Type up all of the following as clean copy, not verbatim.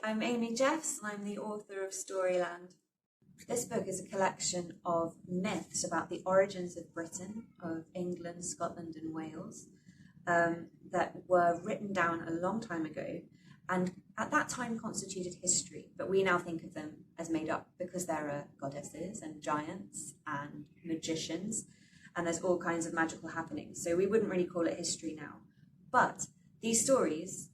I'm Amy Jeffs. I'm the author of Storyland. This book is a collection of myths about the origins of Britain, of England, Scotland and Wales, that were written down a long time ago and at that time constituted history, but we now think of them as made up because there are goddesses and giants and magicians and there's all kinds of magical happenings. So we wouldn't really call it history now. But these stories,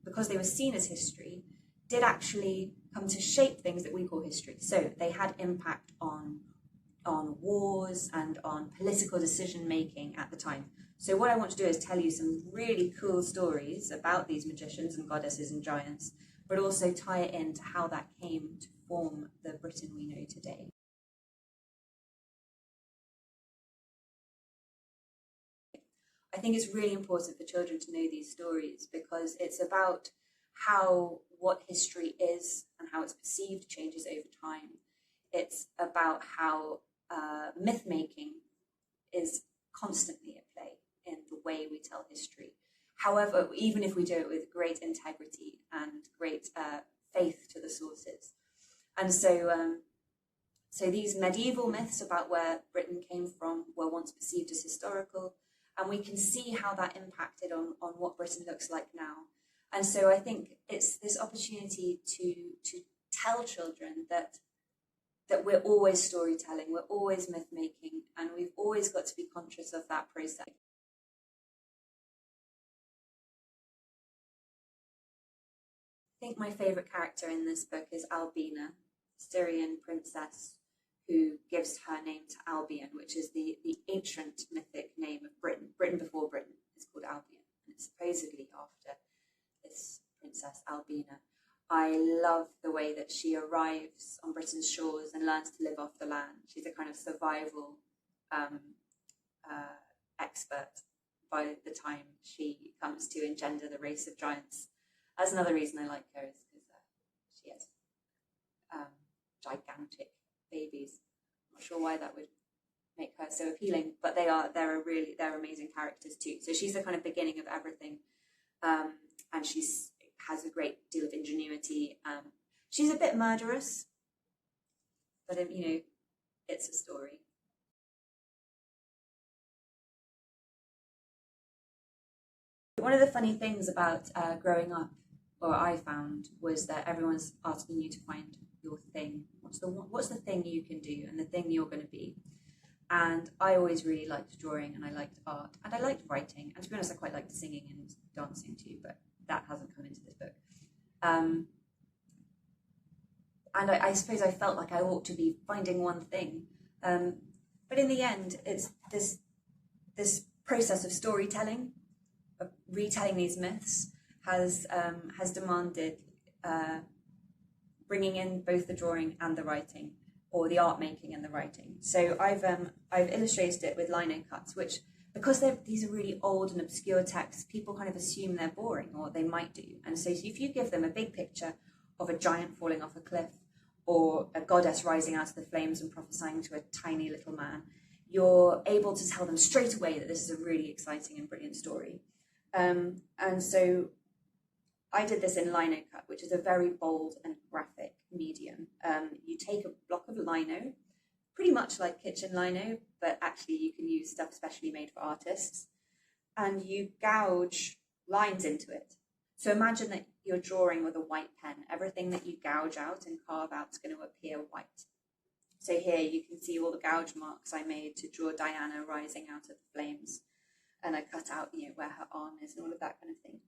because they were seen as history, did actually come to shape things that we call history. So they had impact on wars and on political decision making at the time. So what I want to do is tell you some really cool stories about these magicians and goddesses and giants, but also tie it into how that came to form the Britain we know today. I think it's really important for children to know these stories because it's about how what history is and how it's perceived changes over time. It's about how myth making is constantly at play in the way we tell history. However, even if we do it with great integrity and great faith to the sources. And so, so these medieval myths about where Britain came from were once perceived as historical, and we can see how that impacted on what Britain looks like now. And so I think it's this opportunity to tell children that we're always storytelling, we're always myth making, and we've always got to be conscious of that process. I think my favourite character in this book is Albina, Syrian princess who gives her name to Albion, which is the ancient mythic name of Britain. Britain before Britain is called Albion, and it's supposedly after this princess Albina. I love the way that she arrives on Britain's shores and learns to live off the land. She's a kind of survival expert by the time she comes to engender the race of giants. That's another reason I like her, is because she has gigantic babies. I'm not sure why that would make her so appealing, but they're amazing characters too. So she's the kind of beginning of everything, and she's has a great deal of ingenuity. She's a bit murderous, but it's a story. One of the funny things about growing up, or I found, was that everyone's asking you to find your thing. What's the thing you can do and the thing you're going to be? And I always really liked drawing, and I liked art, and I liked writing, and to be honest, I quite liked singing and dancing too, but that hasn't come into this book. And I suppose I felt like I ought to be finding one thing. But in the end, it's this process of storytelling, of retelling these myths, has demanded bringing in both the drawing and the writing, or the art making and the writing. So I've illustrated it with lino cuts, which, because these are really old and obscure texts, people kind of assume they're boring, or they might do. And so if you give them a big picture of a giant falling off a cliff, or a goddess rising out of the flames and prophesying to a tiny little man, you're able to tell them straight away that this is a really exciting and brilliant story. And so I did this in lino cut, which is a very bold and graphic medium. You take a block of lino, pretty much like kitchen lino, but actually you can use stuff specially made for artists, and you gouge lines into it. So imagine that you're drawing with a white pen. Everything that you gouge out and carve out is going to appear white. So here you can see all the gouge marks I made to draw Diana rising out of the flames, and I cut out where her arm is and all of that kind of thing.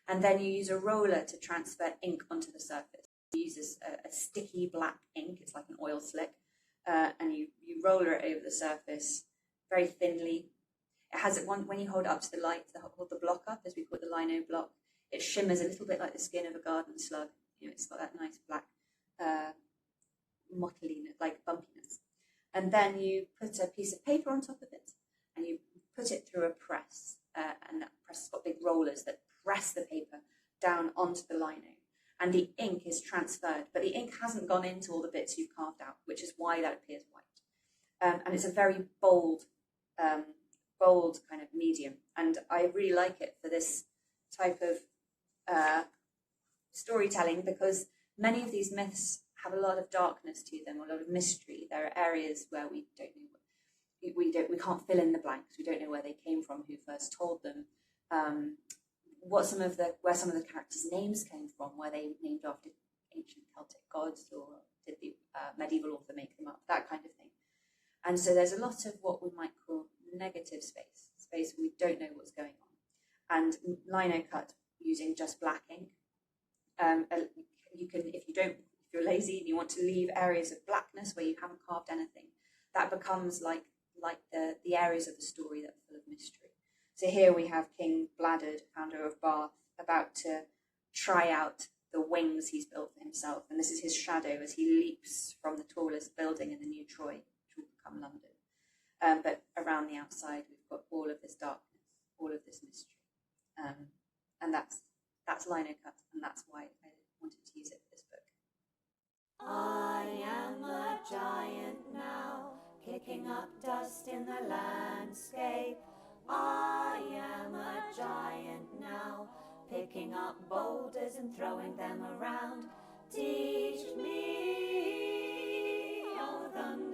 And then you use a roller to transfer ink onto the surface. You use a sticky black ink, it's like an oil slick, and you roller it over the surface very thinly. It has it when you hold it up to the light, hold the block up, as we call it, the lino block, it shimmers a little bit like the skin of a garden slug. It's got that nice black mottliness, like bumpiness. And then you put a piece of paper on top of it, and you put it through a press, and that press has got big rollers that press the paper down onto the lino, and the ink is transferred, but the ink hasn't gone into all the bits you've carved out, which is why that appears white. And it's a very bold kind of medium, and I really like it for this type of storytelling, because many of these myths have a lot of darkness to them, a lot of mystery. There are areas where we don't know, we can't fill in the blanks. We don't know where they came from, who first told them, where some of the characters' names came from, were they named after ancient Celtic gods, or did the medieval author make them up, that kind of thing. And so there's a lot of what we might call negative space where we don't know what's going on. And lino cut using just black ink, you can, if you're lazy and you want to leave areas of blackness where you haven't carved anything, that becomes like the areas of the story that are full of mystery. So here we have King Bladud, founder of Bath, about to try out the wings he's built for himself, and this is his shadow as he leaps from the tallest building in the new Troy, which will become London. But around the outside, we've got all of this darkness, all of this mystery, and that's lino cut, and that's why I wanted to use it for this book. I am a giant now, kicking up dust in the landscape. I am a giant now, picking up boulders and throwing them around. Teach me, oh thunder.